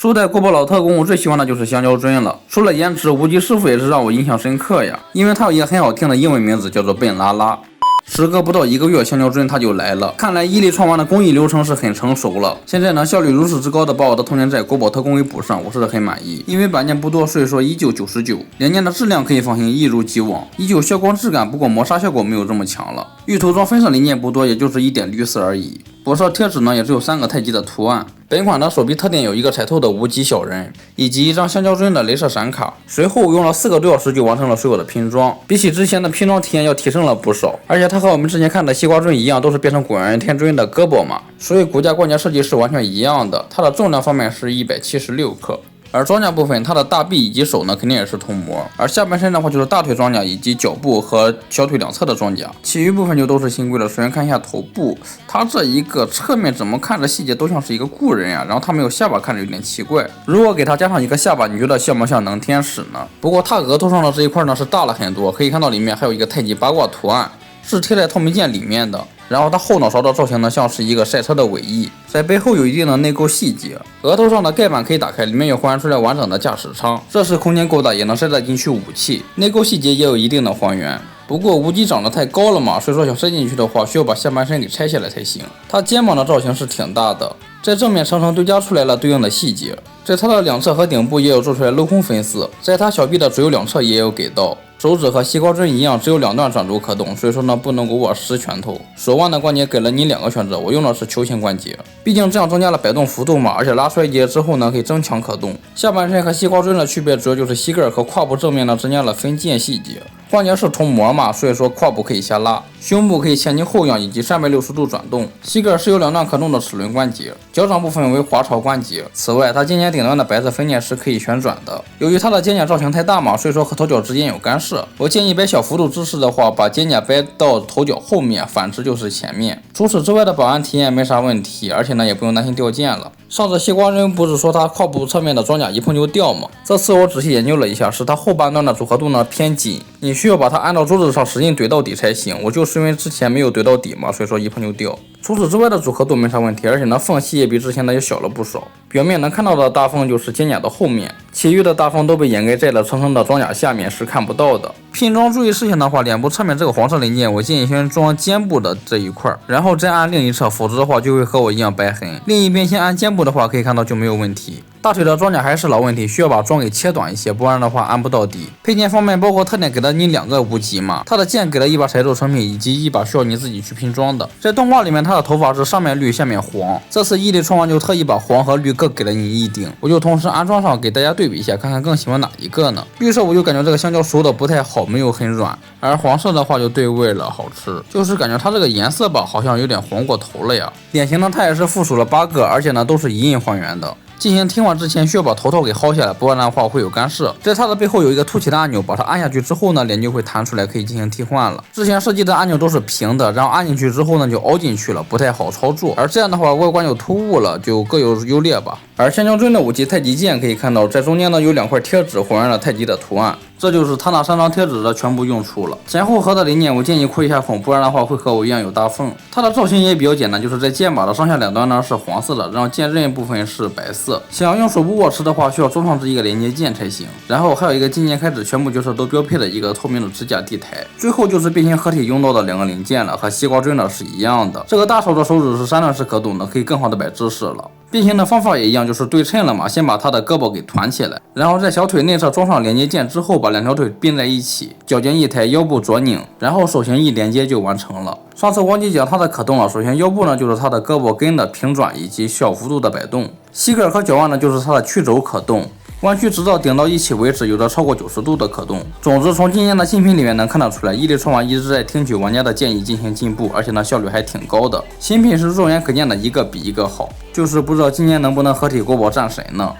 初代国宝老特工，我最喜欢的就是香蕉君了。除了颜值，无极师傅也是让我印象深刻呀，因为他有一个很好听的英文名字，叫做笨拉拉。时隔不到1个月，香蕉君他就来了。看来伊利创完的工艺流程是很成熟了。现在呢，效率如此之高的把我的童年债国宝特工给补上，我是很满意。因为版件不多，所以说依旧99。2件的质量可以放心，一如既往，依旧消光质感，不过磨砂效果没有这么强了。玉涂装分色零件不多，也就是一点绿色而已。补色贴纸呢，也只有3个太极的图案。本款的手臂特点有一个彩透的无极小人，以及一张香蕉君的镭射闪卡。随后用了4个多小时就完成了所有的拼装，比起之前的拼装体验要提升了不少。而且它和我们之前看的西瓜君一样，都是变成滚圆天君的胳膊嘛，所以骨架关节设计是完全一样的。它的重量方面是176克。而装甲部分，它的大臂以及手呢，肯定也是铜模。而下半身的话，就是大腿装甲以及脚部和小腿两侧的装甲，其余部分就都是新规了。首先看一下头部，它这一个侧面怎么看着细节都像是一个故人呀，然后它没有下巴，看着有点奇怪。如果给它加上一个下巴，你觉得像不像能天使呢？不过它额头上的这一块呢是大了很多，可以看到里面还有一个太极八卦图案，是贴在透明件里面的。然后它后脑勺的造型呢，像是一个赛车的尾翼，在背后有一定的内构细节。额头上的盖板可以打开，里面有还原出来完整的驾驶舱，这是空间够大，也能塞得进去武器。内构细节也有一定的还原。不过无极长得太高了嘛，所以说想塞进去的话，需要把下半身给拆下来才行。它肩膀的造型是挺大的，在正面层层堆加出来了对应的细节，在它的两侧和顶部也有做出来镂空分丝，在它小臂的左右两侧也有给到。手指和西瓜针一样，只有2段转轴可动，所以说呢不能够握实拳头。手腕的关节给了你2个选择，我用的是球形关节，毕竟这样增加了摆动幅度嘛，而且拉衰竭之后呢可以增强可动。下半身和西瓜针的区别主要就是膝盖和胯部正面呢增加了分件细节。关节是铜模嘛，所以说胯部可以下拉，胸部可以前倾后仰以及360度转动。膝盖是有2段可动的齿轮关节，脚掌部分为滑槽关节。此外，它肩胛顶端的白色分件是可以旋转的。由于它的肩胛造型太大嘛，所以说和头脚之间有干涉。我建议摆小幅度姿势的话，把肩胛摆到头脚后面，反之就是前面。除此之外的保安体验没啥问题，而且呢也不用担心掉件了。上次西瓜人不是说它胯部侧面的装甲一碰就掉吗？这次我仔细研究了一下，是它后半段的组合度呢偏紧，你需要把它按到桌子上使劲怼到底才行。我就是因为之前没有怼到底嘛，所以说一碰就掉。除此之外的组合度没啥问题，而且呢缝隙也比之前的也小了不少。表面能看到的大缝就是肩胛的后面，其余的大缝都被掩盖在了层层的装甲下面，是看不到的。拼装注意事项的话，脸部侧面这个黄色零件，我建议先装肩部的这一块，然后再按另一侧，否则的话就会和我一样白痕。另一边先按肩部的话，可以看到就没有问题。大腿的装甲还是老问题，需要把装给切短一些，不然的话按不到底。配件方面包括特点给了你2个无极嘛，它的剑给了一把彩铸成品，以及一把需要你自己去拼装的。在动画里面，它的头发是上面绿下面黄，这次伊利创完就特意把黄和绿各给了你一顶，我就同时安装上给大家对比一下，看看更喜欢哪一个呢？绿色我就感觉这个香蕉熟的不太好，没有很软，而黄色的话就对味了，好吃。就是感觉它这个颜色吧，好像有点黄过头了呀。脸型呢，它也是附属了8个，而且呢都是一印还原的。进行替换之前需要把头套给薅下来，不然的话会有干涉。在它的背后有一个凸起的按钮，把它按下去之后呢，脸就会弹出来，可以进行替换了。之前设计的按钮都是平的，然后按进去之后呢就凹进去了，不太好操作。而这样的话外观就突兀了，就各有优劣吧。而香蕉君的武器太极剑可以看到，在中间呢有2块贴纸还原了太极的图案。这就是它那3张贴纸的全部用处了。前后盒的零件我建议抠一下缝，不然的话会和我一样有大缝。它的造型也比较简单，就是在剑把的上下2端呢是黄色的，然后剑刃部分是白色。想要用手部握持的话，需要装上这一个连接键才行。然后还有一个金键开指，全部角色都标配了一个透明的支架地台。最后就是变形合体用到的2个零件了，和西瓜针的是一样的。这个大手的手指是3段式可动的，可以更好的摆姿势了。变形的方法也一样，就是对称了嘛，先把它的胳膊给团起来，然后在小腿内侧装上连接键之后，把2条腿并在一起，脚尖一抬，腰部左拧，然后手型一连接就完成了。上次忘记讲它的可动了，首先腰部呢就是它的胳膊根的平转以及小幅度的摆动，膝盖和脚腕呢就是它的曲轴可动。弯曲直到顶到一起为止，有着超过90度的可动。总之，从今年的新品里面能看得出来，伊利创完一直在听取玩家的建议进行进步，而且呢效率还挺高的。新品是肉眼可见的一个比一个好，就是不知道今年能不能合体国宝战神呢？